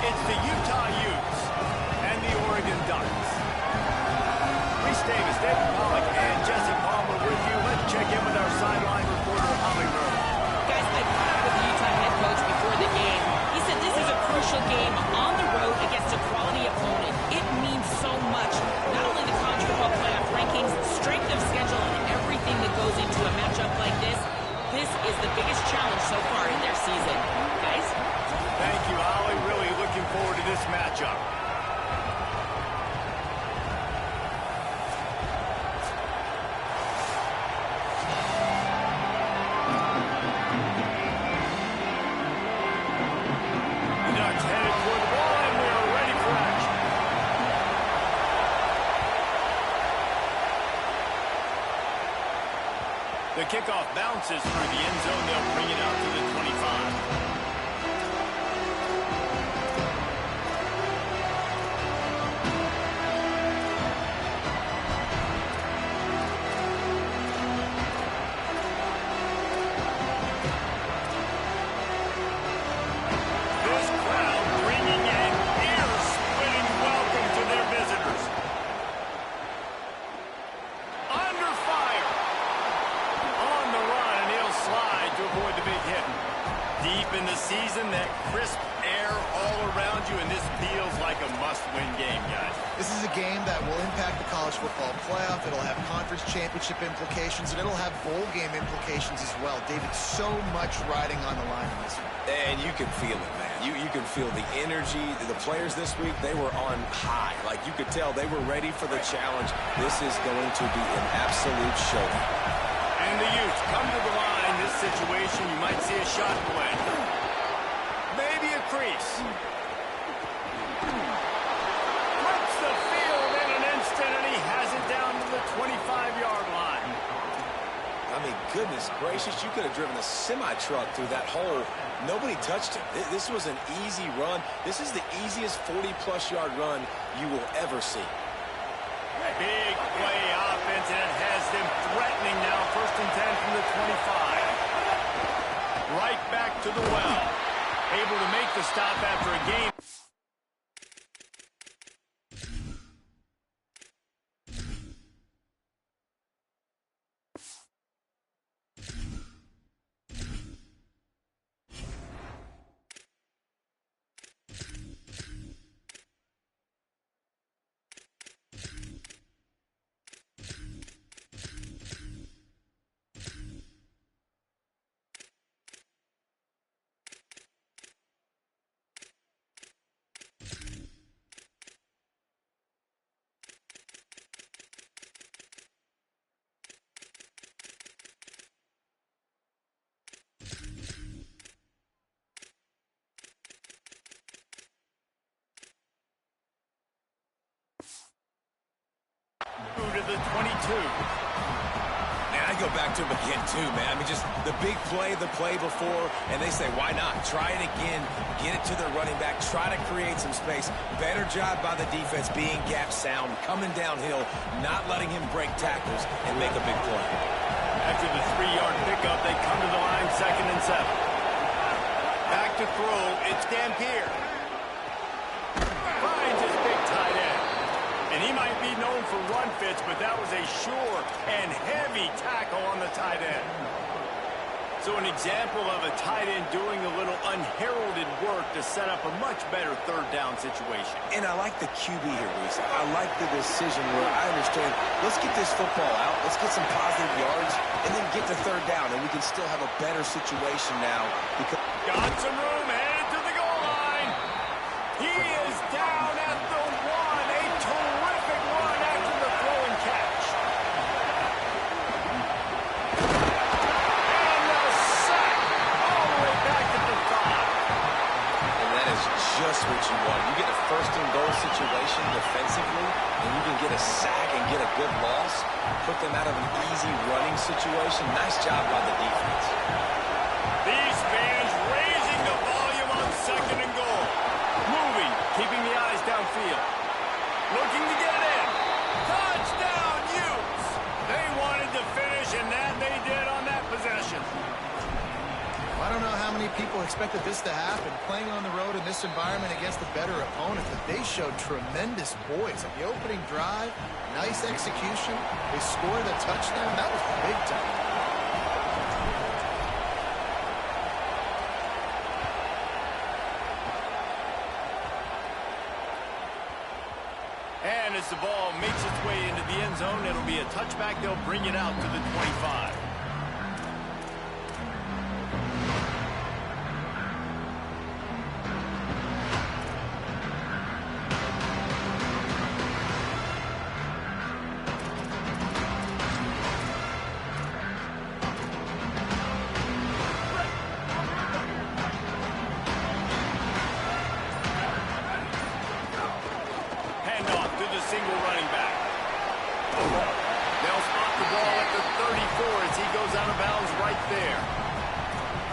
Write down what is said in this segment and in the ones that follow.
It's the Utah Utes and the Oregon Ducks. Reese Davis, David Pollack, and Jesse Palmer with you. Let's check in with our sideline reporter, Holly Rowe. Guys, I caught up with the Utah head coach before the game. He said this is a crucial game on the road against a quality opponent. It means so much. Not only the college football playoff rankings, strength of schedule, and everything that goes into a matchup like this. This is the biggest challenge so far in their season. Guys? Thank you, Holly. Really looking forward to this matchup. The Ducks headed toward the ball, and we are ready for action. The kickoff bounces through the end zone. They'll bring it out to the 25. This crowd bringing an ear-splitting welcome to their visitors. Under fire. On the run, and he'll slide to avoid the big hit. Deep in the season, that crisp air all around you, and this feels like a must-win game, guys. This is a game that will impact the college football playoff. It'll have conference championship implications, and it'll have bowl game implications as well. David, so much riding on the line in this one. And you can feel it, man. You can feel the energy. The players this week, they were on high. Like, you could tell they were ready for the challenge. This is going to be an absolute showdown. And the Utes come to the line. This situation, you might see a shot play. Maybe a crease. Flips the field in an instant, and he has it down to the 25-yard line. I mean, goodness gracious, you could have driven a semi-truck through that hole. Nobody touched him. This was an easy run. This is the easiest 40-plus yard run you will ever see. Big play offense, and it has them threatening now. 1st and 10 from the 25. Right back to the well. Able to make the stop after a game. To the 22. Man, I go back to him again, too, man. I mean, just the big play, the play before, and they say, why not? Try it again, get it to their running back, try to create some space. Better job by the defense being gap sound, coming downhill, not letting him break tackles and make a big play. After the 3-yard pickup, they come to the line 2nd and 7. Back to throw, it's Dampier. Finds his big tight end. And he might be known for run fits, but that was a sure and heavy tackle on the tight end. So an example of a tight end doing a little unheralded work to set up a much better 3rd down situation. And I like the QB here, Reese. I like the decision where I understand, let's get this football out, let's get some positive yards, and then get to 3rd down, and we can still have a better situation now. Because got some room, headed to the goal line. He is down at the 1. A terrific run after the throw and catch. And the sack all the way back at the 5. And that is just what you want. You get a 1st and goal situation defensively, and you can get a sack and get a good loss, put them out of an easy running situation. Nice job by the defense. These fans raising the volume on 2nd and goal. Moving, keeping the eyes downfield. Looking to get it in. Touchdown, Utes! They wanted to finish, and that they did on that possession. I don't know how many people expected this to happen, playing on the road in this environment against a better opponent, but they showed tremendous poise. On the opening drive, nice execution. They scored a touchdown. That was big time. And as the ball makes its way into the end zone, it'll be a touchback. They'll bring it out to the 25. Single running back. They'll spot the ball at the 34 as he goes out of bounds right there.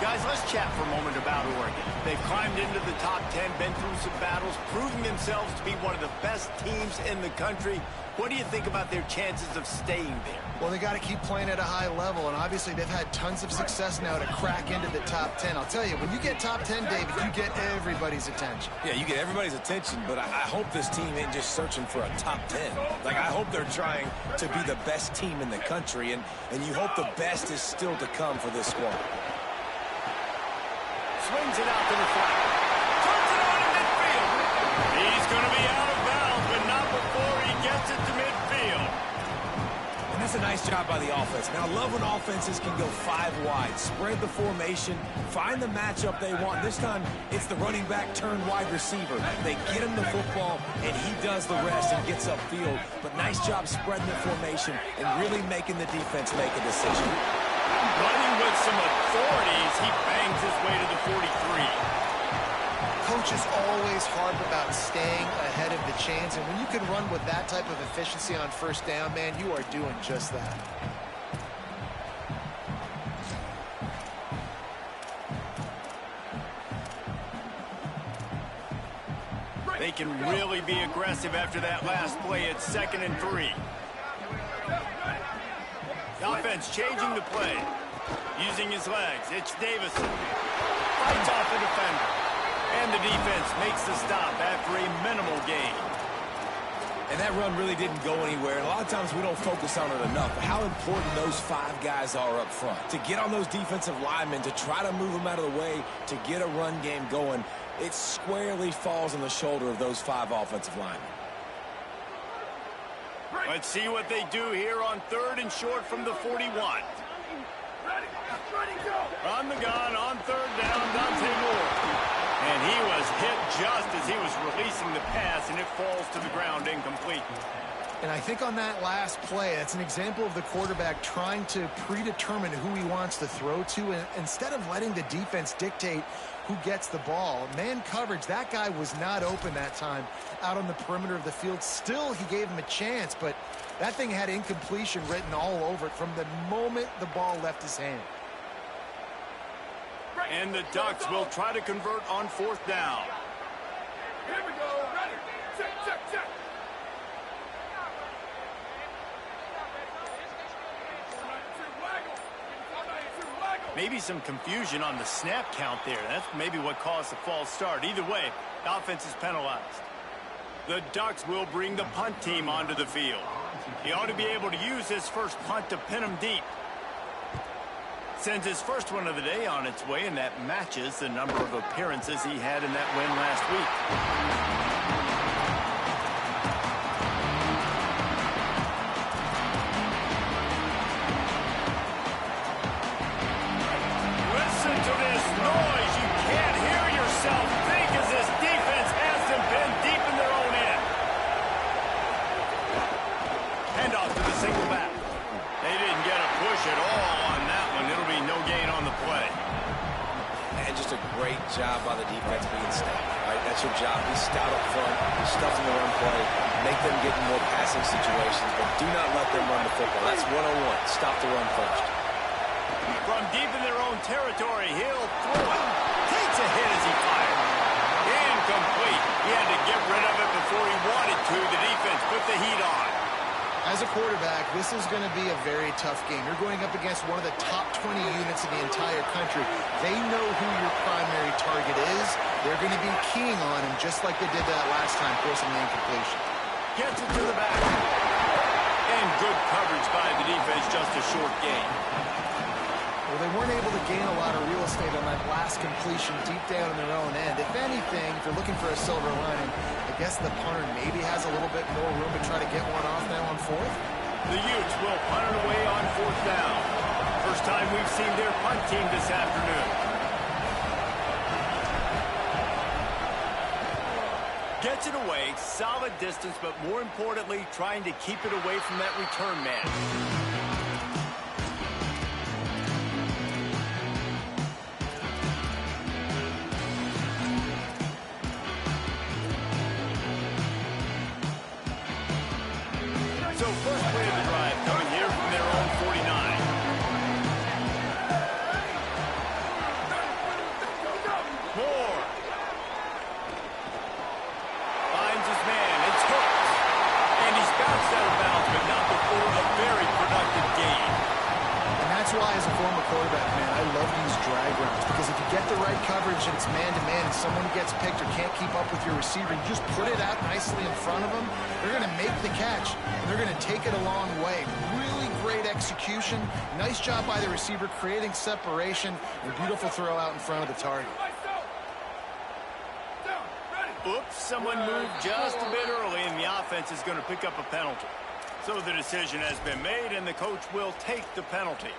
Guys, let's chat for a moment about Oregon. They've climbed into the top 10, been through some battles, proving themselves to be one of the best teams in the country. What do you think about their chances of staying there? Well, they got to keep playing at a high level, and obviously they've had tons of success now to crack into the top 10. I'll tell you, when you get top 10, David, you get everybody's attention. Yeah, you get everybody's attention, but I hope this team ain't just searching for a top 10. Like, I hope they're trying to be the best team in the country, and you hope the best is still to come for this squad. Swings it out to the flat. Turns it on in midfield. He's going to be out of bounds, but not before he gets it to midfield. And that's a nice job by the offense. Now, I love when offenses can go 5 wide, spread the formation, find the matchup they want. This time, it's the running back turned wide receiver. They get him the football, and he does the rest and gets upfield. But nice job spreading the formation and really making the defense make a decision. Running with some authority as he bangs his way to the 43. Coach is always hard about staying ahead of the chains, and when you can run with that type of efficiency on first down, man, you are doing just that. They can really be aggressive after that last play. It's 2nd and 3. The offense changing the play. Using his legs. It's Davison. Fights off the defender. And the defense makes the stop after a minimal gain. And that run really didn't go anywhere. And a lot of times we don't focus on it enough. But how important those 5 guys are up front. To get on those defensive linemen, to try to move them out of the way, to get a run game going, it squarely falls on the shoulder of those 5 offensive linemen. Let's see what they do here on 3rd and short from the 41. On the gun, on 3rd down, Dante Moore. And he was hit just as he was releasing the pass, and it falls to the ground incomplete. And I think on that last play, that's an example of the quarterback trying to predetermine who he wants to throw to, and instead of letting the defense dictate who gets the ball. Man coverage, that guy was not open that time out on the perimeter of the field. Still, he gave him a chance, but that thing had incompletion written all over it from the moment the ball left his hand. And the Ducks will try to convert on 4th down. Here we go. Ready. Check. Maybe some confusion on the snap count there. That's maybe what caused the false start. Either way, the offense is penalized. The Ducks will bring the punt team onto the field. He ought to be able to use his first punt to pin him deep. Sends his first one of the day on its way, and that matches the number of appearances he had in that win last week. Job by the defense being stout. All right, that's your job. Be stout up front. Be stuffed in the run play. Make them get in more passing situations, but do not let them run the football. That's 101. Stop the run first. From deep in their own territory, he'll throw it. Takes a hit as he fired. Incomplete. He had to get rid of it before he wanted to. The defense put the heat on. As a quarterback, this is going to be a very tough game. You're going up against one of the top 20 units in the entire country. They know who your primary target is. They're going to be keying on him just like they did that last time, forcing the incompletion. Gets it to the back. And good coverage by the defense, just a short gain. Well, they weren't able to gain a lot of real estate on that last completion deep down in their own end. If anything, if you're looking for a silver lining, I guess the punter maybe has a little bit more room to try to get one off now on fourth. The Utes will punt it away on fourth down. First time we've seen their punt team this afternoon. Gets it away, solid distance, but more importantly, trying to keep it away from that return man. So first play of the drive coming here from their own 49. Moore. Finds his man. It's hooked. And he's bounced out of bounds, but not before a very productive gain. And that's why, as a former quarterback, man, I love these drag routes. Because if you get the right coverage and it's man-to-man and someone gets picked or can't keep up with your receiver, you just put it out nicely in front of them. They're going to make the catch. They're going to take it a long way. Really great execution. Nice job by the receiver creating separation. And a beautiful throw out in front of the target. Oops, someone moved just a bit early, and the offense is going to pick up a penalty. So the decision has been made, and the coach will take the penalty.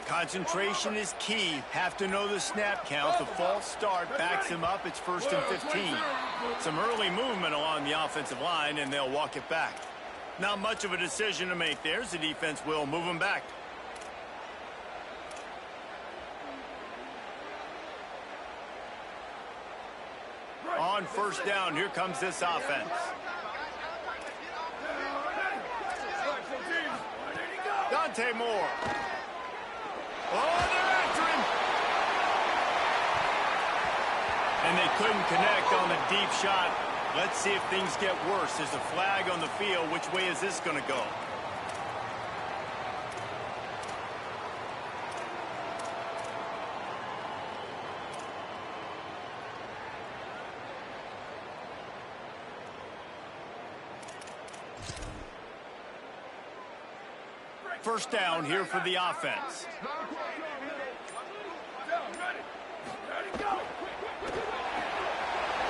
Concentration is key. Have to know the snap count. The false start backs him up. It's 1st and 15. Some early movement along the offensive line, and they'll walk it back. Not much of a decision to make there. The defense will move him back. On first down, here comes this offense. Dante Moore. Oh, they're after him. And they couldn't connect on the deep shot. Let's see if things get worse. There's a flag on the field. Which way is this going to go? First down here for the offense.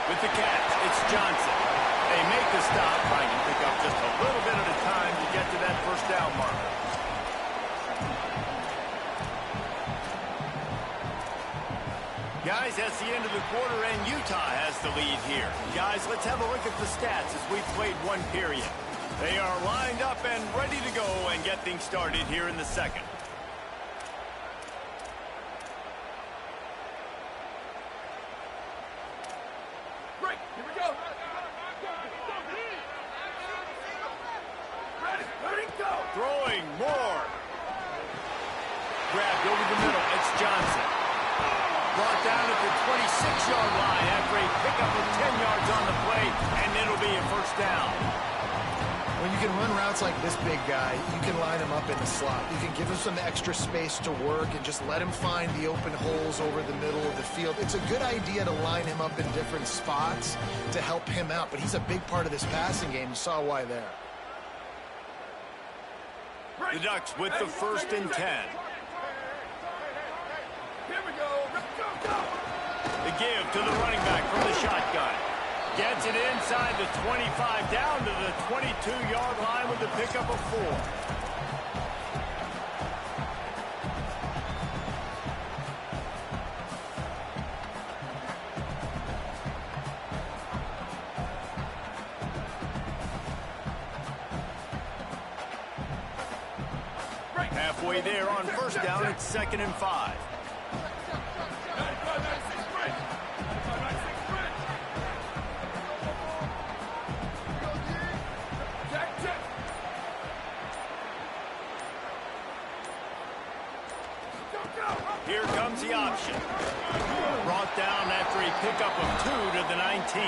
With the catch, it's Johnson. They make the stop, trying to pick up just a little bit at a time to get to that first down marker. Guys, that's the end of the quarter, and Utah has the lead here. Guys, let's have a look at the stats as we played one period. They are lined up and ready to go and get things started here in the second. Break. Here we go. Ready, go. Throwing more. Grabbed over the middle. It's Johnson. Brought down at the 26-yard line after a pickup of 10 yards on the play, and it'll be a first down. When you can run routes like this big guy, you can line him up in the slot. You can give him some extra space to work and just let him find the open holes over the middle of the field. It's a good idea to line him up in different spots to help him out, but he's a big part of this passing game. You saw why there. The Ducks with the 1st and 10. Here we go. Go. The give to the running back from the shotgun. Gets it inside the 25, down to the 22-yard line with the pickup of 4. Halfway there on first down, it's 2nd and 5. the option. Brought down after a pickup of 2 to the 19.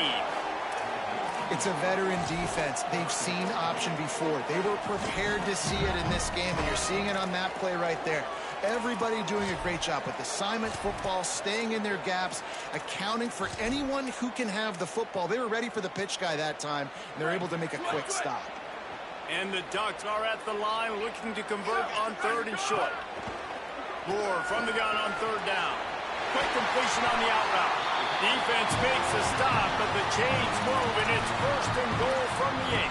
It's a veteran defense. They've seen option before. They were prepared to see it in this game, and you're seeing it on that play right there. Everybody doing a great job with assignment football, staying in their gaps, accounting for anyone who can have the football. They were ready for the pitch guy that time, and they're able to make a quick stop. And the Ducks are at the line looking to convert on 3rd and short. Moore from the gun on 3rd down. Quick completion on the out route. Defense makes a stop, but the chains move, and it's 1st and goal from the 8.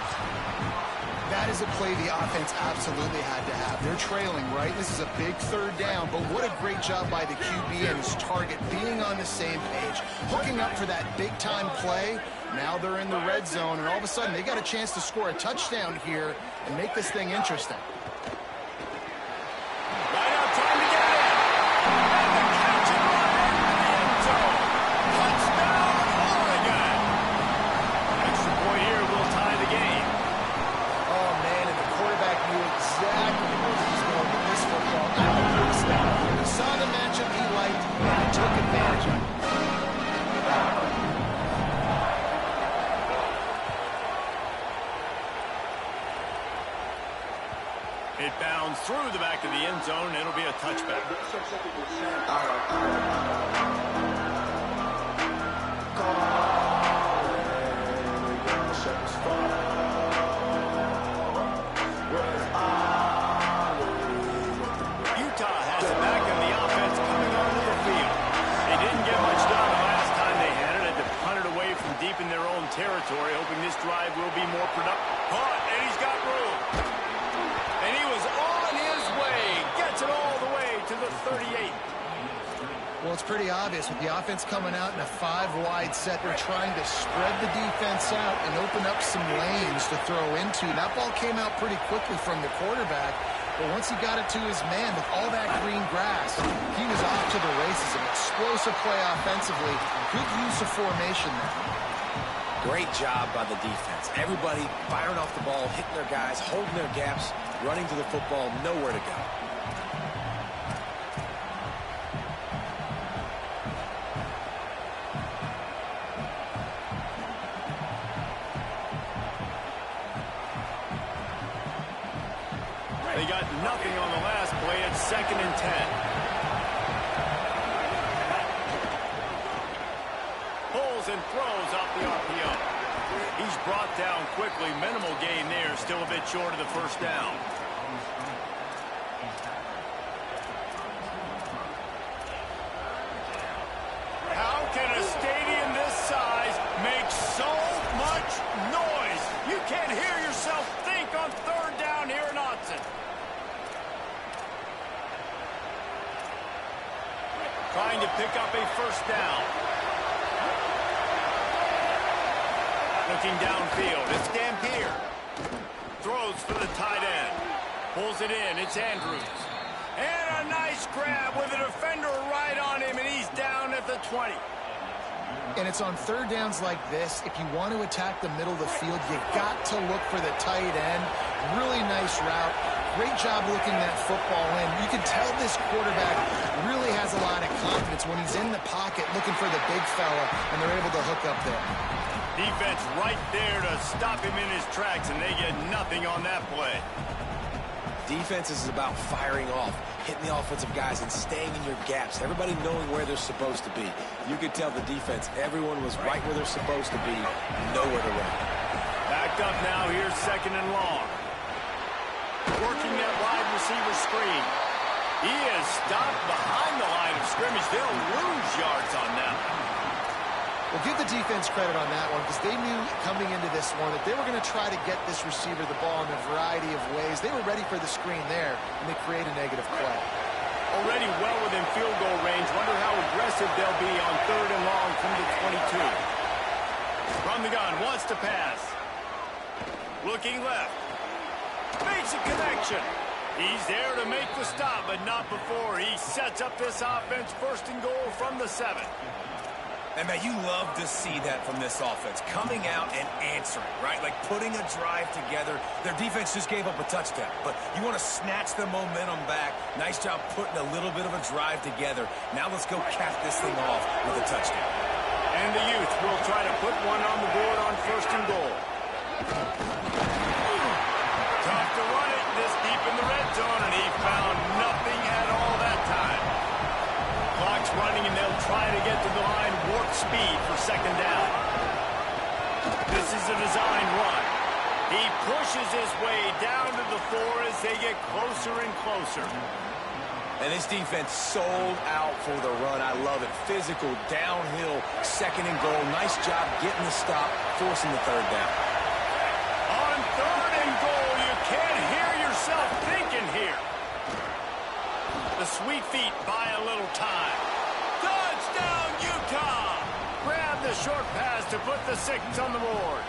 That is a play the offense absolutely had to have. They're trailing, right? This is a big 3rd down, but what a great job by the QB and his target being on the same page, hooking up for that big-time play. Now they're in the red zone, and all of a sudden they got a chance to score a touchdown here and make this thing interesting. Right out, trying to get it. And the catch and run into the end zone. Touchdown, Oregon. Extra point here will tie the game. Oh, man, and the quarterback knew exactly where he was going with this football. Out of the step. He saw the matchup he liked, and he took advantage of it. It bounds through the back of the end zone. It'll be a touchback. Utah has it back in the offense coming onto the field. They didn't get much done the last time they had it. Had to punt it away from deep in their own territory, hoping this drive will be more productive. Punt, and he's got room. And he was on his way. Gets it all the way to the 38. Well, it's pretty obvious. With the offense coming out in a 5-wide set, they're trying to spread the defense out and open up some lanes to throw into. That ball came out pretty quickly from the quarterback, but once he got it to his man with all that green grass, he was off to the races. An explosive play offensively. Good use of formation there. Great job by the defense. Everybody firing off the ball, hitting their guys, holding their gaps, running to the football, nowhere to go. They got nothing on the last play. It's 2nd and 10. Pulls and throws off the RPO. He's brought down quickly. Minimal gain there. Still a bit short of the 1st down. How can a stadium this size make so much noise? You can't hear yourself think on 3rd down here in Autzen. Trying to pick up a 1st down. Looking downfield, it's Dampier. Throws for the tight end. Pulls it in, it's Andrews. And a nice grab with a defender right on him, and he's down at the 20. And it's on 3rd downs like this. If you want to attack the middle of the field, you got to look for the tight end. Really nice route. Great job looking that football in. You can tell this quarterback really has a lot of confidence when he's in the pocket looking for the big fella, and they're able to hook up there. Defense right there to stop him in his tracks, and they get nothing on that play. Defense is about firing off, hitting the offensive guys, and staying in your gaps. Everybody knowing where they're supposed to be. You could tell the defense, everyone was right where they're supposed to be, nowhere to run. Backed up now, here's 2nd and long. Working that wide receiver screen. He is stopped behind the line of scrimmage. They'll lose yards on that. Well, give the defense credit on that one because they knew coming into this one that they were going to try to get this receiver the ball in a variety of ways. They were ready for the screen there, and they create a negative play. Already well within field goal range. Wonder how aggressive they'll be on 3rd and long from the 22. From the gun, wants to pass. Looking left. Makes a connection. He's there to make the stop, but not before. He sets up this offense 1st and goal from the 7. And, man, you love to see that from this offense, coming out and answering, right? Like putting a drive together. Their defense just gave up a touchdown, but you want to snatch the momentum back. Nice job putting a little bit of a drive together. Now let's go cap this thing off with a touchdown. And the youth will try to put one on the board on 1st and goal. Tough to run it this deep in the red zone, and he found nothing at all that time. Clock's running, and they'll try to get to the line warp speed for 2nd down. This is a design run. He pushes his way down to the floor as they get closer and closer. And this defense sold out for the run. I love it. Physical, downhill, 2nd and goal. Nice job getting the stop, forcing the 3rd down. On 3rd and goal, you can't hear yourself thinking here. The sweet feet buy a little time. Touchdown, Utah! Grab the short pass to put the 6 on the board.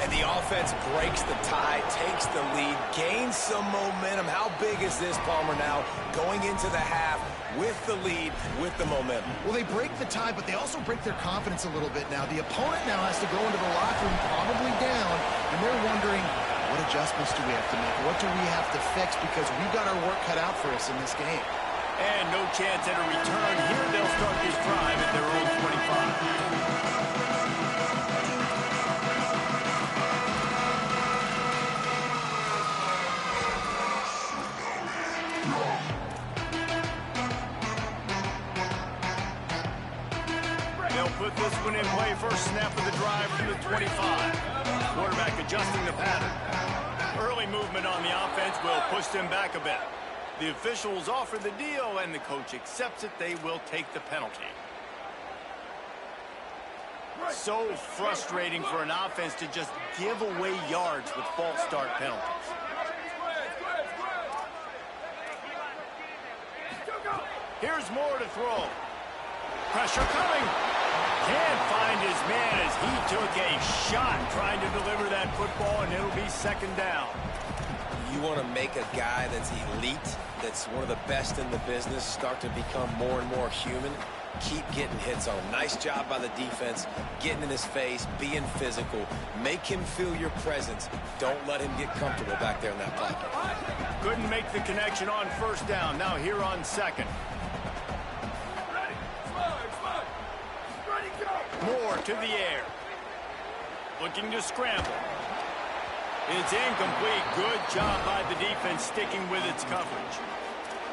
And the offense breaks the tie, takes the lead, gains some momentum. How big is this, Palmer, now going into the half with the lead, with the momentum? Well, they break the tie, but they also break their confidence a little bit now. The opponent now has to go into the locker room probably down, and they're wondering, what adjustments do we have to make? What do we have to fix? Because we've got our work cut out for us in this game. And no chance at a return here. They'll start this drive at their own 25. Put this one in play, first snap of the drive from the 25. Quarterback adjusting the pattern. Early movement on the offense will push them back a bit. The officials offer the deal, and the coach accepts it. They will take the penalty. So frustrating for an offense to just give away yards with false start penalties. Here's Moore to throw. Pressure coming. Can't find his man as he took a shot trying to deliver that football, and it'll be 2nd down. You want to make a guy that's elite, that's one of the best in the business, start to become more and more human. Keep getting hits on him. Nice job by the defense, getting in his face, being physical. Make him feel your presence. Don't let him get comfortable back there in that pocket. Couldn't make the connection on 1st down. Now here on 2nd. Moore to the air. Looking to scramble. It's incomplete. Good job by the defense sticking with its coverage.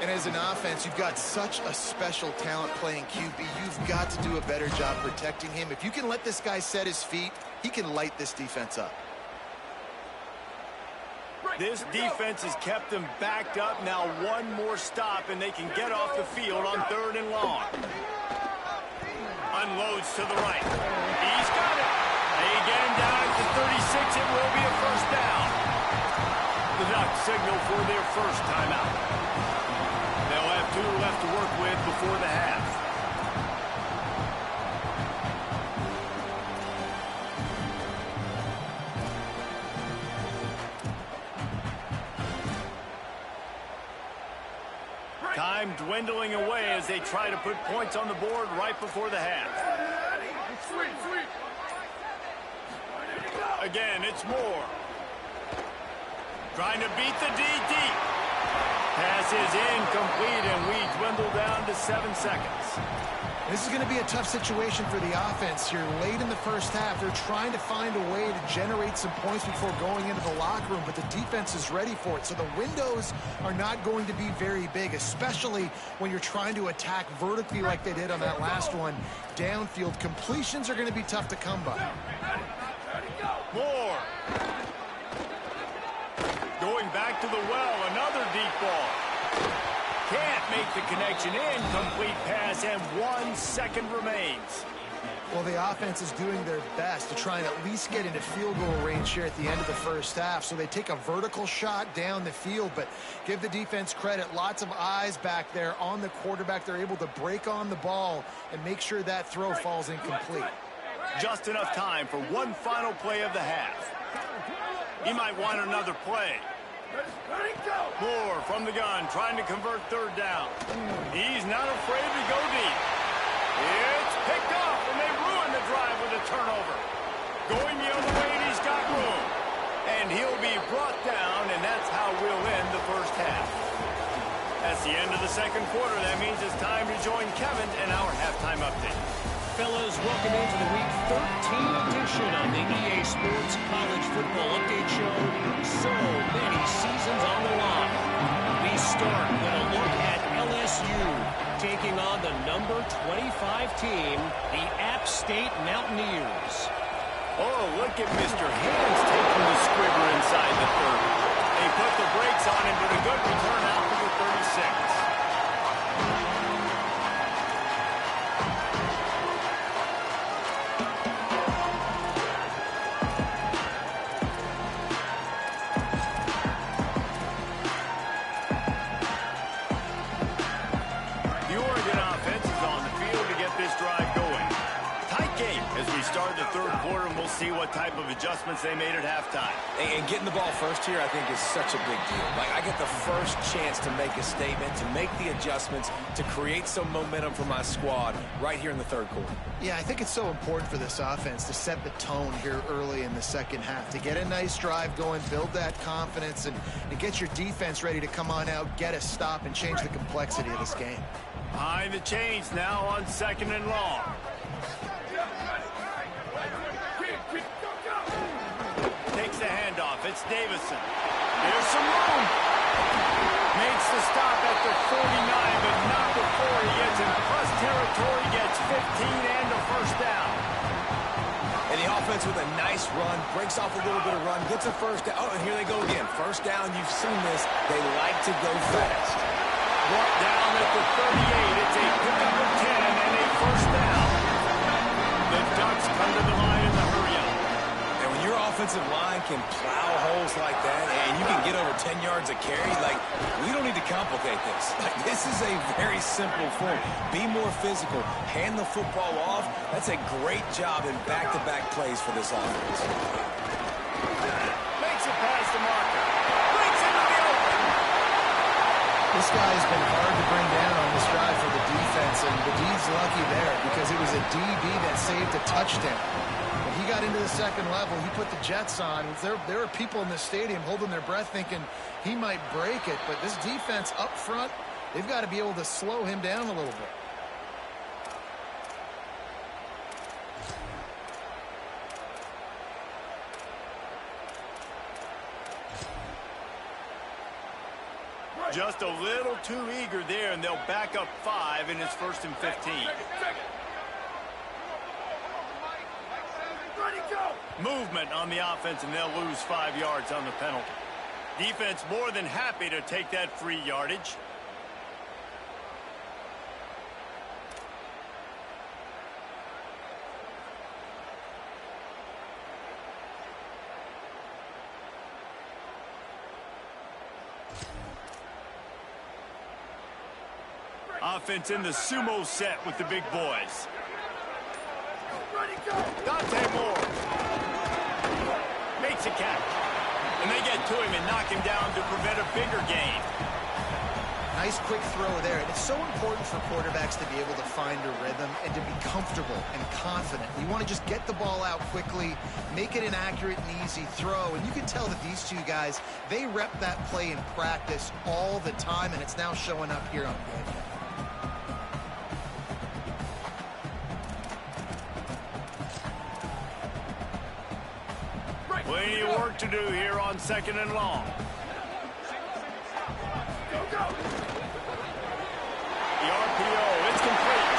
And as an offense, you've got such a special talent playing QB. You've got to do a better job protecting him. If you can let this guy set his feet, he can light this defense up. This defense has kept them backed up. Now one more stop, and they can get off the field on 3rd and long. Unloads to the right. He's got it. They get him down at the 36. It will be a 1st down. The Ducks signal for their first timeout. They'll have 2 left to work with before the half. Time dwindling away as they try to put points on the board right before the half. Again, it's Moore. Trying to beat the D deep. Pass is incomplete, and we dwindle down to 7 seconds. This is going to be a tough situation for the offense here. Late in the 1st half, they're trying to find a way to generate some points before going into the locker room, but the defense is ready for it. So the windows are not going to be very big, especially when you're trying to attack vertically like they did on that last one. Downfield completions are going to be tough to come by. Moore. Going back to the well, another deep ball. Can't make the connection. Incomplete pass, and 1 second remains. Well, the offense is doing their best to try and at least get into field goal range here at the end of the 1st half. So they take a vertical shot down the field, but give the defense credit. Lots of eyes back there on the quarterback. They're able to break on the ball and make sure that throw falls incomplete. Just enough time for one final play of the half. He might want another play. Moore from the gun, trying to convert 3rd down. He's not afraid to go deep. It's picked off, and they ruin the drive with a turnover. Going the other way, and he's got room. And he'll be brought down, and that's how we'll end the first half. That's the end of the second quarter. That means it's time to join Kevin in our halftime update. Fellas, welcome into the Week 13 edition on the EA Sports College Football Update Show. So many seasons on the line. We start with a look at LSU taking on the number 25 team, the App State Mountaineers. Oh, look at Mr. Hands taking the squibber inside the 30. They put the brakes on him, but a good return out to the 36. The Oregon offense is on the field to get this drive going. Tight game as we start the third quarter, and we'll see what type of adjustments they made at halftime. And getting the ball first here, I think, is such a big deal. Like, I get the first chance to make a statement, to make the adjustments, to create some momentum for my squad right here in the third quarter. Yeah, I think it's so important for this offense to set the tone here early in the second half, to get a nice drive going, build that confidence, and get your defense ready to come on out, get a stop, and change the complexity of this game. Behind the chains now on 2nd and long. Takes the handoff. It's Davison. There's some room. Makes the stop at the 49, but not before he gets in plus territory, gets 15 and a first down. And the offense with a nice run, breaks off a little bit of run, gets a first down. Oh, and here they go again. First down, you've seen this. They like to go fast. Brought down at the 38. It's a pickup of 10 and a first down. The Ducks come to the line in the hurry-up. And when your offensive line can plow holes like that and you can get over 10 yards a carry, like, we don't need to complicate this. Like, this is a very simple form. Be more physical. Hand the football off. That's a great job in back-to-back plays for this offense. Makes it past the marker. Breaks into the open. This guy has been hard to bring down on this drive for the defense, and the D's lucky there because it was a DB that saved a touchdown. When he got into the second level, he put the Jets on. There are people in the stadium holding their breath thinking he might break it, but this defense up front, they've got to be able to slow him down a little bit. Just a little too eager there, and they'll back up 5, and it's 1st and 15. Movement on the offense, and they'll lose 5 yards on the penalty. Defense more than happy to take that free yardage. Offense in the sumo set with the big boys. Dante Moore makes a catch. And they get to him and knock him down to prevent a bigger gain. Nice quick throw there. And it's so important for quarterbacks to be able to find a rhythm and to be comfortable and confident. You want to just get the ball out quickly, make it an accurate and easy throw. And you can tell that these two guys, they rep that play in practice all the time, and it's now showing up here on game day. Plenty of work to do here on 2nd and long. The RPO, it's complete.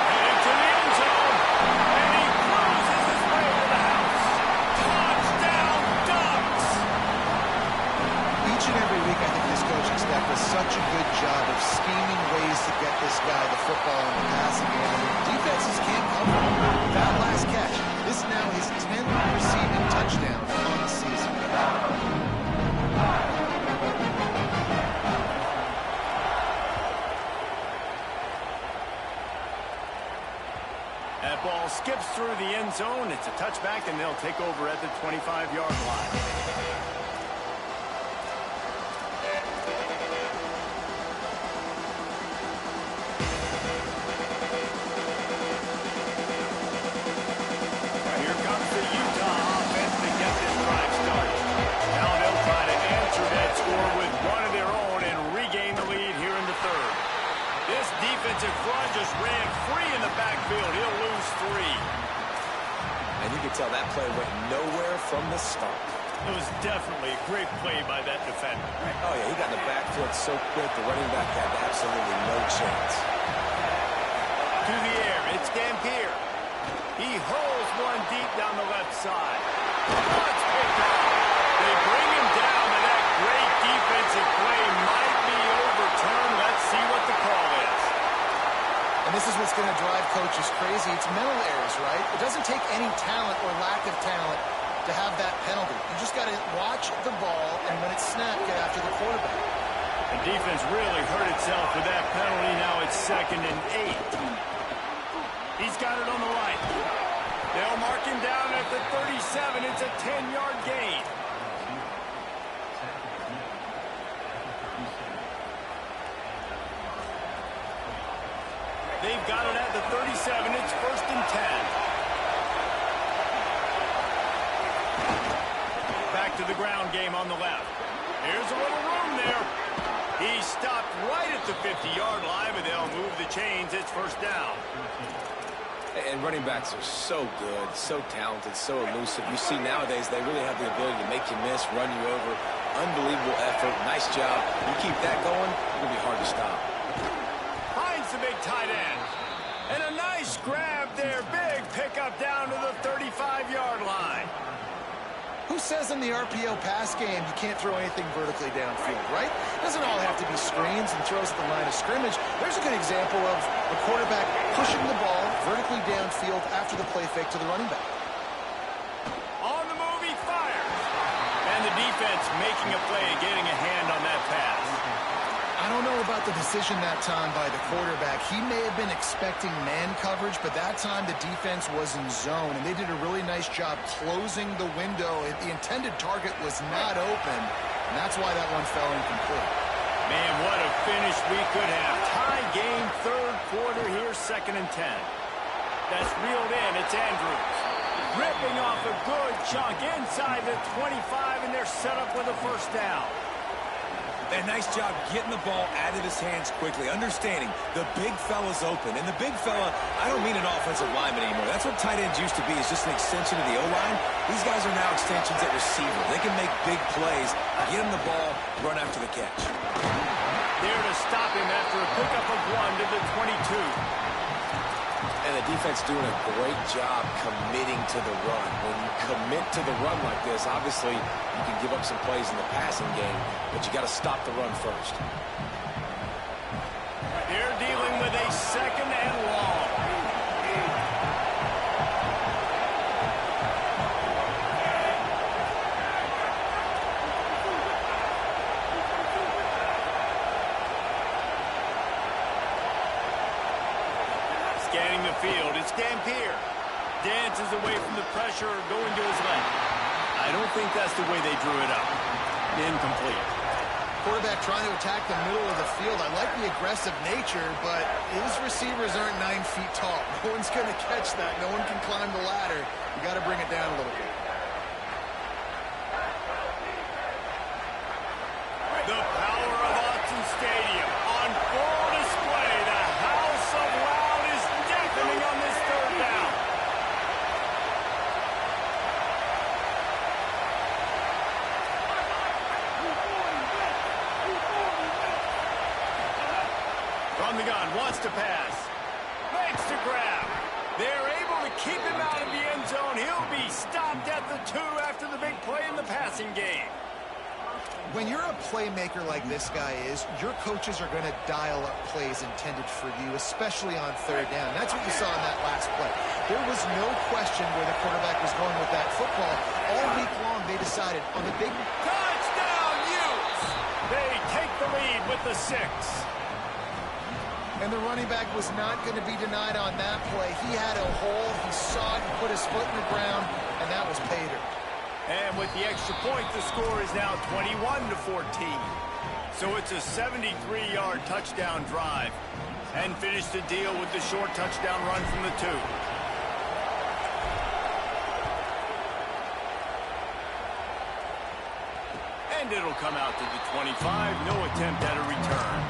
And into the end zone. And he cruises his way to the house. Touchdown, Ducks! Each and every week, I think this coaching staff does such a good job of scheming ways to get this guy the football in the passing game. And the defenses can't cover him. That last catch, this is now his 10th receiving touchdown on the season. That ball skips through the end zone. It's a touchback, and they'll take over at the 25-yard line. tell that play went nowhere from the start. It was definitely a great play by that defender. Oh, yeah, he got the back foot so quick, the running back had absolutely no chance. To the air, it's Gampier. He hurls one deep down the left side. Oh, it's picked off. They bring him down, and that great defensive play might be overturned. Let's see what the call is. And this is what's going to drive coaches crazy. It's mental errors, right? It doesn't take any talent or lack of talent to have that penalty. You just got to watch the ball, and when it's snapped, get after the quarterback. The defense really hurt itself with that penalty. Now it's 2nd and 8. He's got it on the right. They'll mark him down at the 37. It's a 10-yard gain. They've got it at the 37. It's 1st and 10. Back to the ground game on the left. Here's a little room there. He stopped right at the 50-yard line, but they'll move the chains. It's 1st down. And running backs are so good, so talented, so elusive. You see nowadays they really have the ability to make you miss, run you over. Unbelievable effort. Nice job. You keep that going, it's going to be hard to stop. Finds the big tight end. And a nice grab there. Big pickup down to the 35-yard line. Who says in the RPO pass game you can't throw anything vertically downfield, right? It doesn't all have to be screens and throws at the line of scrimmage. There's a good example of a quarterback pushing the ball vertically downfield after the play fake to the running back. On the move, he fires. And the defense making a play, getting a hand on that pass. I don't know about the decision that time by the quarterback. He may have been expecting man coverage, but that time the defense was in zone, and they did a really nice job closing the window. The intended target was not open, and that's why that one fell incomplete. Man, what a finish we could have. Tie game, 3rd quarter here, 2nd and 10. That's reeled in. It's Andrews. Ripping off a good chunk inside the 25, and they're set up with a 1st down. A nice job getting the ball out of his hands quickly, understanding the big fella's open. And the big fella, I don't mean an offensive lineman anymore. That's what tight ends used to be, is just an extension of the O-line. These guys are now extensions at receiver. They can make big plays, get him the ball, run after the catch. There to stop him after a pickup of 1 to the 22. And the defense doing a great job committing to the run. When you commit to the run like this, obviously you can give up some plays in the passing game, but you got to stop the run first. They're dealing with a 2nd and long. Scanning the field, it's Gampier. Dances away from the pressure, going to his left. I don't think that's the way they drew it up. Incomplete. Quarterback trying to attack the middle of the field. I like the aggressive nature, but his receivers aren't 9 feet tall. No one's going to catch that. No one can climb the ladder. You got to bring it down a little bit. The power of Autzen Stadium on full display. The house of loud is deafening on this 3rd down. From the gun, wants to pass. Makes the grab. They're able to keep him out of the end zone. He'll be stopped at the 2 after the big play in the passing game. When you're a playmaker like this guy is, your coaches are going to dial up plays intended for you, especially on 3rd down. That's what you saw in that last play. There was no question where the quarterback was going with that football. All week long, they decided on the big... Touchdown, Utes! They take the lead with the 6. And the running back was not going to be denied on that play. He had a hole, he saw it, and put his foot in the ground, and that was pay dirt. And with the extra point, the score is now 21-14. So it's a 73-yard touchdown drive. And finish the deal with the short touchdown run from the 2. And it'll come out to the 25. No attempt at a return.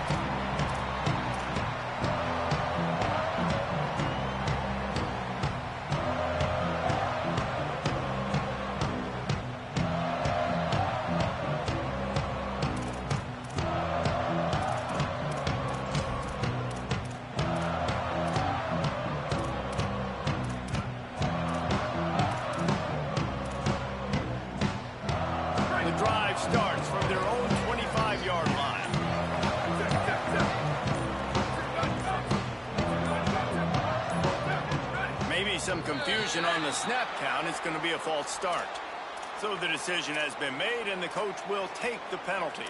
some confusion on the snap count, it's going to be a false start. So the decision has been made, and the coach will take the penalty.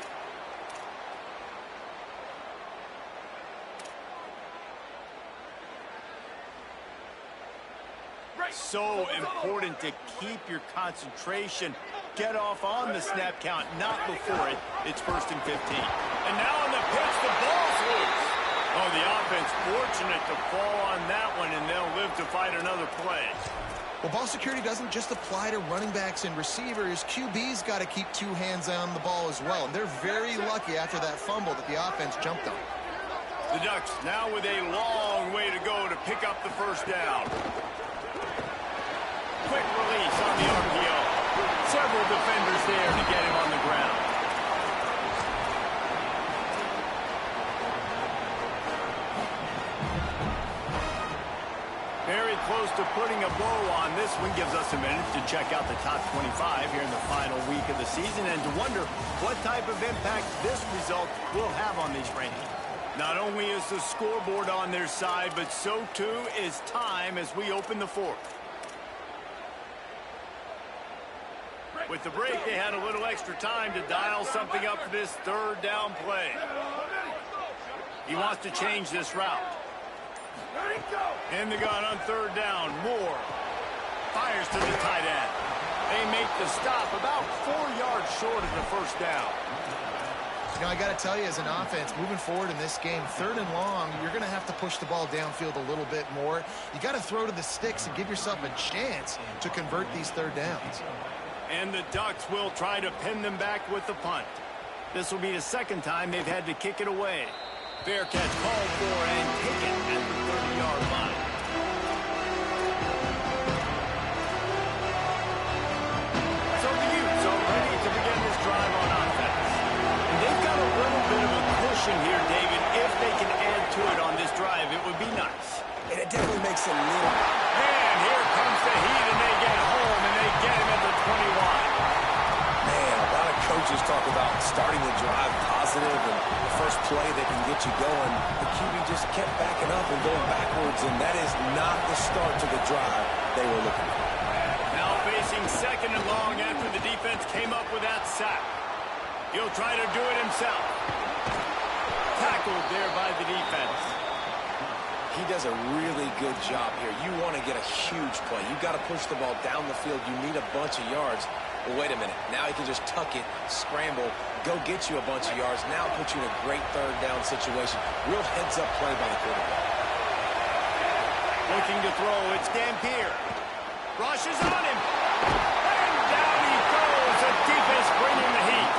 So important to keep your concentration. Get off on the snap count, not before it. It's 1st and 15. And now on the pitch, the ball's loose. Oh, the offense fortunate to fall on that one, and they'll live to fight another play. Well, ball security doesn't just apply to running backs and receivers. QB's got to keep 2 hands on the ball as well. And they're very lucky after that fumble that the offense jumped on. The Ducks now with a long way to go to pick up the first down. Quick release on the RPO. Several defenders there to get him on the ground. Very close to putting a bow on this one. Gives us a minute to check out the top 25 here in the final week of the season and to wonder what type of impact this result will have on these rankings. Not only is the scoreboard on their side, but so too is time as we open the fourth. With the break, they had a little extra time to dial something up for this 3rd down play. He wants to change this route. In the gun on 3rd down. Moore fires to the tight end. They make the stop about 4 yards short of the first down. You know, I got to tell you, as an offense, moving forward in this game, 3rd and long, you're going to have to push the ball downfield a little bit more. You got to throw to the sticks and give yourself a chance to convert these 3rd downs. And the Ducks will try to pin them back with the punt. This will be the 2nd time they've had to kick it away. Fair catch called for and taken at the 30-yard line. So the Utes are ready to begin this drive on offense. And they've got a little bit of a cushion here, David. If they can add to it on this drive, it would be nice. And it definitely makes it a little... And here comes the heat, and they get home, and they get him at the 21. Man, a lot of coaches talk about starting the drive positive and the first play that can get you going. The QB just kept backing up and going backwards, and that is not the start to the drive they were looking for. Now facing 2nd and long after the defense came up with that sack. He'll try to do it himself. Tackled there by the defense. He does a really good job here. You want to get a huge play. You've got to push the ball down the field. You need a bunch of yards. Well, wait a minute. Now he can just tuck it, scramble, go get you a bunch of yards. Now put you in a great 3rd down situation. Real heads-up play by the quarterback. Looking to throw. It's Dampier. Rushes on him. And down he goes. The defense bringing the heat.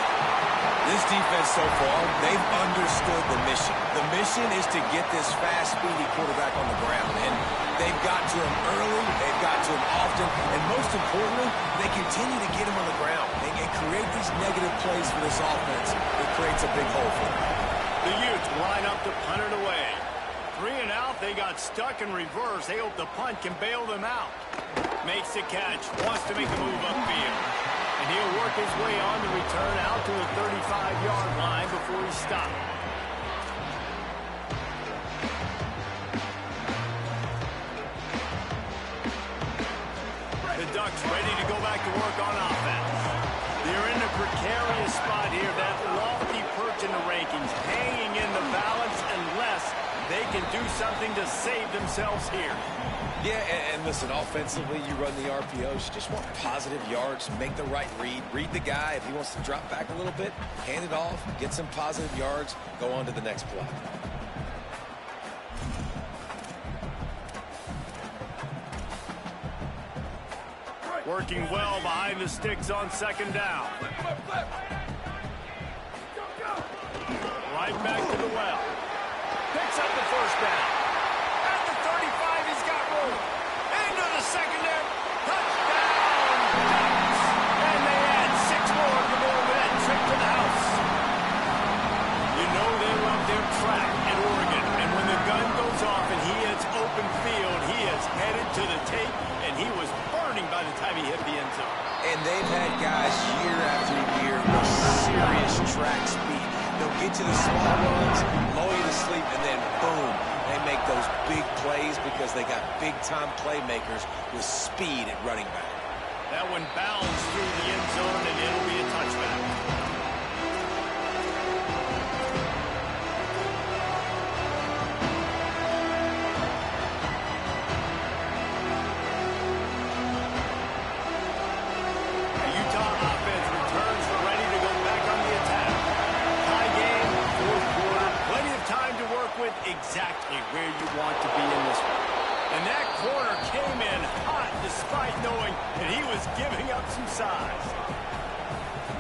This defense so far, they've understood the mission. The mission is to get this fast, speedy quarterback on the ground. And they've got to him early, they've got to him often, and most importantly, they continue to get him on the ground and create these negative plays for this offense. It creates a big hole for them. The Utes line up to punt it away. 3 and out, they got stuck in reverse. They hope the punt can bail them out. Makes the catch, wants to make a move upfield. And he'll work his way on the return out to the 35-yard line before he stopped. The Ducks ready to go back to work on offense. They're in a precarious spot here, that lofty perch in the rankings, hanging in the balance unless they can do something to save themselves here. Yeah, and listen, offensively, you run the RPOs. You just want positive yards, make the right read. Read the guy. If he wants to drop back a little bit, hand it off, get some positive yards, go on to the next play. Working well behind the sticks on 2nd down. Right back to the well. Picks up the first down. At the 35, he's got room. Into the secondary. Touchdown, Ducks. And they add 6 more to go with that trip to the house. You know they love their track in Oregon. And when the gun goes off and he hits open field, he is headed to the tape, and he was burning by the time he hit the end zone. And they've had guys year after year with serious track speed. They'll get you the small runs, lull you to sleep, and then boom, they make those big plays because they got big-time playmakers with speed at running back. That one bounds through the end zone, and it'll be a touchback. The Utah offense returns ready to go back on the attack. Tie game, fourth quarter, plenty of time to work with, exactly where you want to be in this one. And that corner came in hot despite knowing that he was giving up some size.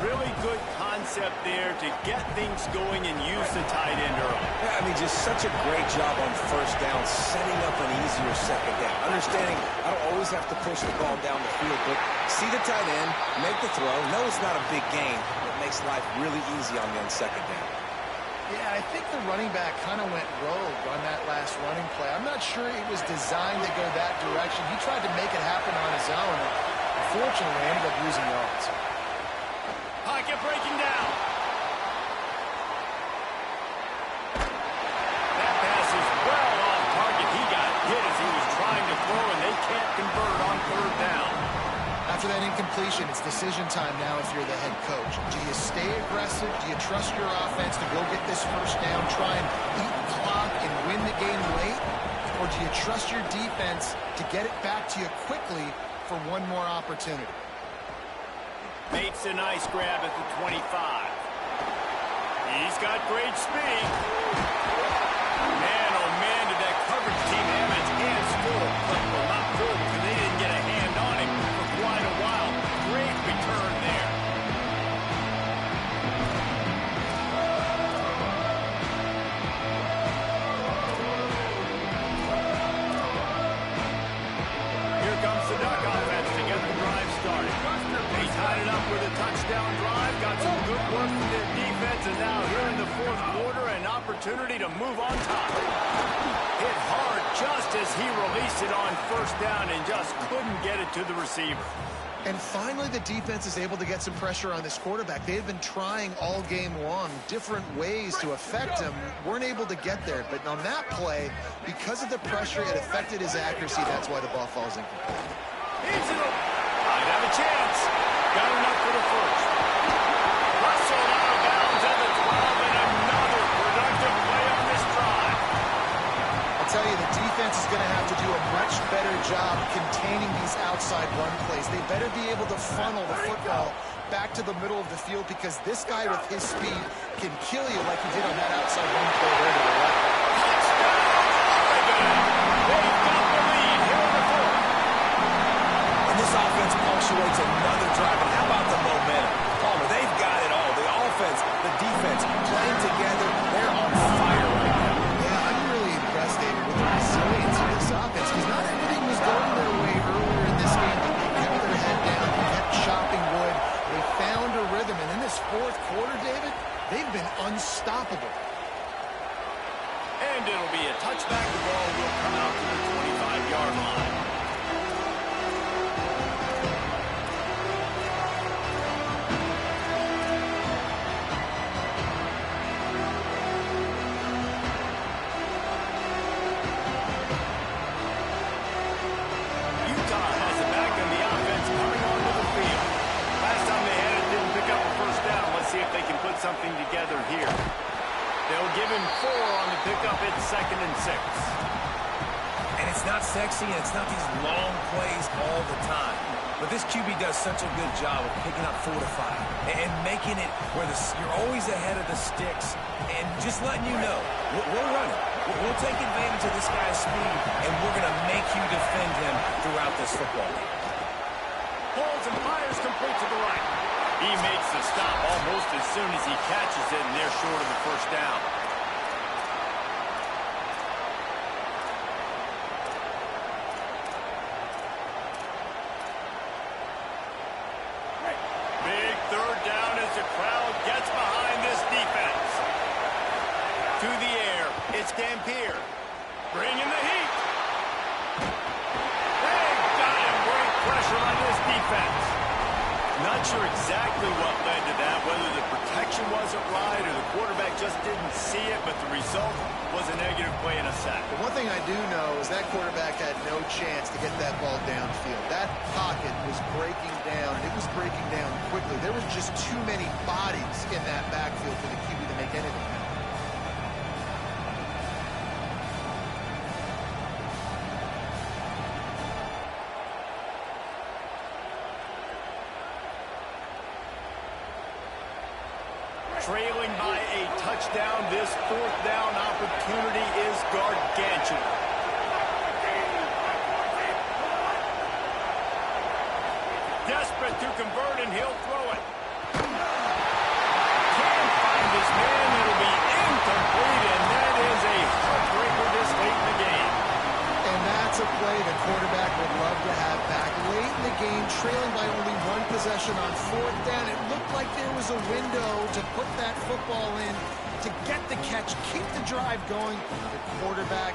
Really good concept there to get things going and use the tight end early. Yeah, I mean, just such a great job on first down, setting up an easier second down. Understanding I don't always have to push the ball down the field, but see the tight end, make the throw. No, it's not a big gain, but it makes life really easy on you on second down. Yeah, I think the running back kind of went rogue on that last running play. I'm not sure it was designed to go that direction. He tried to make it happen on his own, and unfortunately ended up losing yards. Pocket breaking down. That pass is well off target. He got hit as he was trying to throw, and they can't convert on third down. After that incompletion, it's decision time now if you're the head coach. Do you stay aggressive? Do you trust your offense to go get this first down, try and eat the clock and win the game late? Or do you trust your defense to get it back to you quickly for one more opportunity? Makes a nice grab at the 25. He's got great speed. Man, oh man, did that coverage team have its hands full. Well, not full because they didn't get a hand on him for quite a while. Great return there. Here comes the Duck offense to get the drive started. They tied it up with a touchdown drive, got some good work from their defense, and now here in the fourth quarter, an opportunity to move on top. Hit hard just as he released it on first down and just couldn't get it to the receiver. And finally, the defense is able to get some pressure on this quarterback. They had been trying all game long different ways to affect him, weren't able to get there. But on that play, because of the pressure, it affected his accuracy. That's why the ball falls incomplete. Might have a chance. Got enough for the first. Russell out of bounds at the 12, and another productive play on this drive. I'll tell you, the defense is going to have to do a much better job containing these outside run plays. They better be able to funnel the football back to the middle of the field because this guy with his speed can kill you like he did on that outside run play there to the left. Touchdown, Oregon! They've got the lead here in the fourth. And this offense punctuates another drive. And how about the momentum? Palmer, they've got it all. The offense, the defense, playing together. They're on fire right now. Yeah, I'm really impressed, David, with the resilience of this offense because not everything was going their way earlier in this game, but they kept their head down, they kept chopping wood, they found a rhythm, and in this fourth quarter, David, they've been unstoppable. And it'll be a touchback. The ball will come out to the 25-yard line. Utah has it back in the offense coming onto the field. Last time they had it, didn't pick up a first down. Let's see if they can put something together here. They'll give him 4 on the pickup. It's 2nd and 6. And it's not sexy, and it's not these long plays all the time. But this QB does such a good job of picking up 4 to 5 and making it where you're always ahead of the sticks and just letting you know, we're running. We'll take advantage of this guy's speed, and we're going to make you defend him throughout this football game. Pulls and fires complete to the right. He makes the stop almost as soon as he catches it, and they're short of the first down. Big third down as the crowd gets behind this defense. To the air, it's Dampier. Bringing the heat. They've got him. Great pressure on this defense. not sure exactly what led to that, whether the protection wasn't right or the quarterback just didn't see it, but the result was a negative play and a sack. The one thing I do know is that quarterback had no chance to get that ball downfield. That pocket was breaking down, and it was breaking down quickly. There were just too many bodies in that backfield for the QB to make anything happen. Trailing by a touchdown, this fourth down opportunity is gargantuan. Desperate to convert, and he'll throw it. Can't find his man. It'll be incomplete, and that is a heartbreaker this late in the game. And that's a play the quarterback would love to have back late in the game, trailing by only one possession on fourth down. It looked like there was a window to put that football in, to get the catch, keep the drive going. The quarterback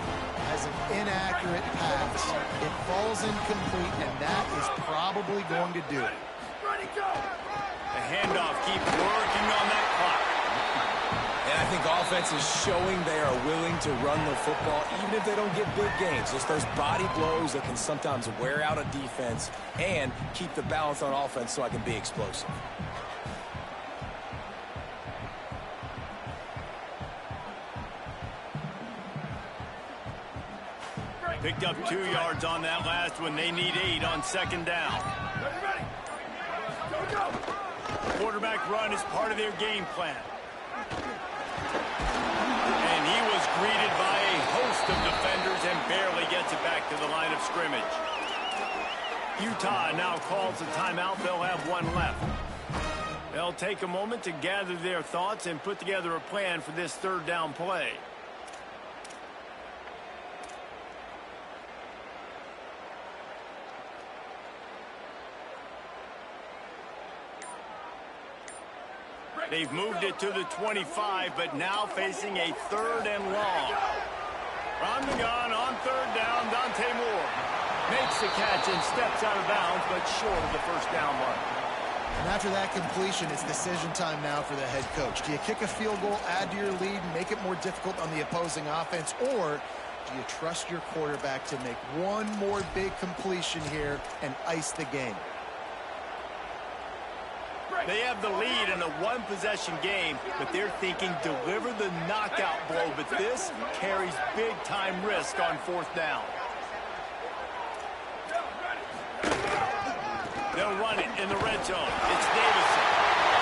has an inaccurate pass. It falls incomplete, and that is probably going to do it. The handoff keeps working on that clock. And I think offense is showing they are willing to run the football, even if they don't get big gains. Just those body blows that can sometimes wear out a defense and keep the balance on offense so I can be explosive. Picked up 2 yards on that last one. They need 8 on second down. Quarterback run is part of their game plan. And he was greeted by a host of defenders and barely gets it back to the line of scrimmage. Utah now calls a timeout. They'll have one left. They'll take a moment to gather their thoughts and put together a plan for this third down play. They've moved it to the 25, but now facing a third and long. From the gun on third down, Dante Moore makes the catch and steps out of bounds, but short of the first down mark. And after that completion, it's decision time now for the head coach. Do you kick a field goal, add to your lead, and make it more difficult on the opposing offense, or do you trust your quarterback to make one more big completion here and ice the game? They have the lead in a one-possession game, but they're thinking deliver the knockout blow, but this carries big-time risk on fourth down. They'll run it in the red zone. It's Davison.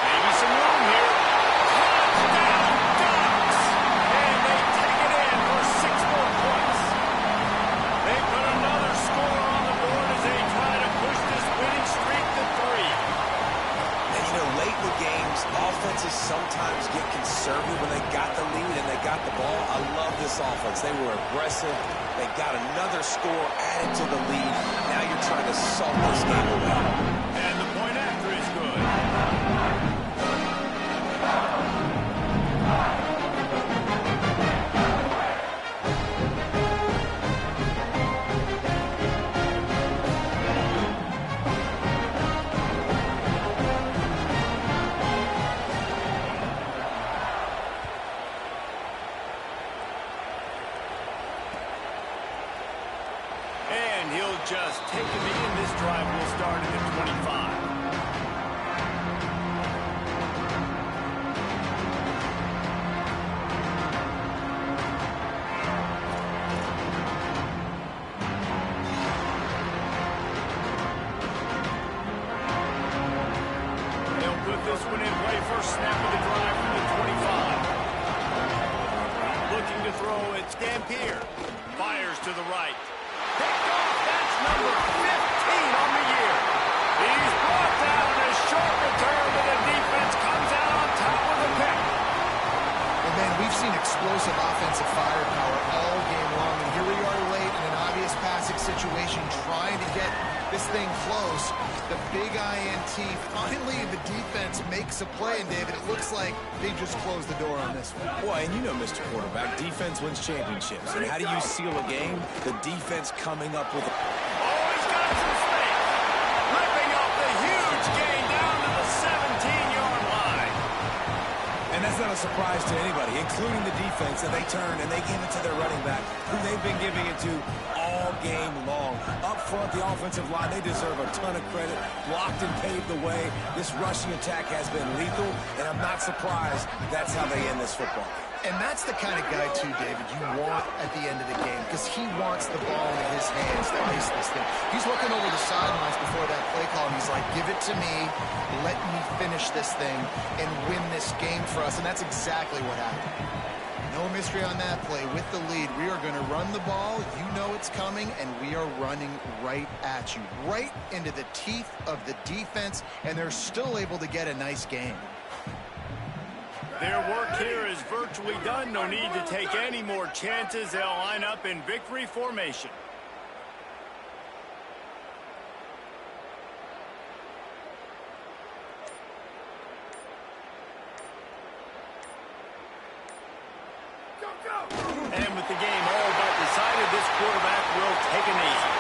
Maybe some room here. Touchdown, Ducks! And they take it in for 6 more points. They put another score on the board as they try to push this winning streak to 3. You know, late in the games, offenses sometimes get conservative when they got the lead and they got the ball. I love this offense. They were aggressive. They got another score added to the lead. Now you're trying to salt this game away. And the point after is good. Just take the lead, and this drive will start at the 25. They'll put this one in play. First snap of the drive from the 25. Looking to throw, it's Dampier. Fires to the right. Picked off. Number 15 on the year. He's brought down a short return, but the defense comes out on top of the pick. And then we've seen explosive offensive firepower all game long, and here we are late in an obvious passing situation trying to get this thing close. The big INT, finally the defense makes a play, and David, it looks like they just closed the door on this one. Boy, and you know, Mr. Quarterback, defense wins championships. And how do you seal a game? The defense coming up with a... Oh, he's got some space. Ripping off the huge gain down to the surprise to anybody, including the defense, that they turn and they give it to their running back, who they've been giving it to all game long. Up front, the offensive line, they deserve a ton of credit. Blocked and paved the way. This rushing attack has been lethal, and I'm not surprised that's how they end this football game. And that's the kind of guy, too, David, you want at the end of the game, because he wants the ball in his hands to ice this thing. He's looking over the sidelines before that play call, and he's like, give it to me, let me finish this thing and win this game for us, and that's exactly what happened. No mystery on that play. With the lead, we are going to run the ball. You know it's coming, and we are running right at you, right into the teeth of the defense, and they're still able to get a nice game. Their work here is virtually done. No need to take any more chances. They'll line up in victory formation. And with the game all but decided, this quarterback will take a knee.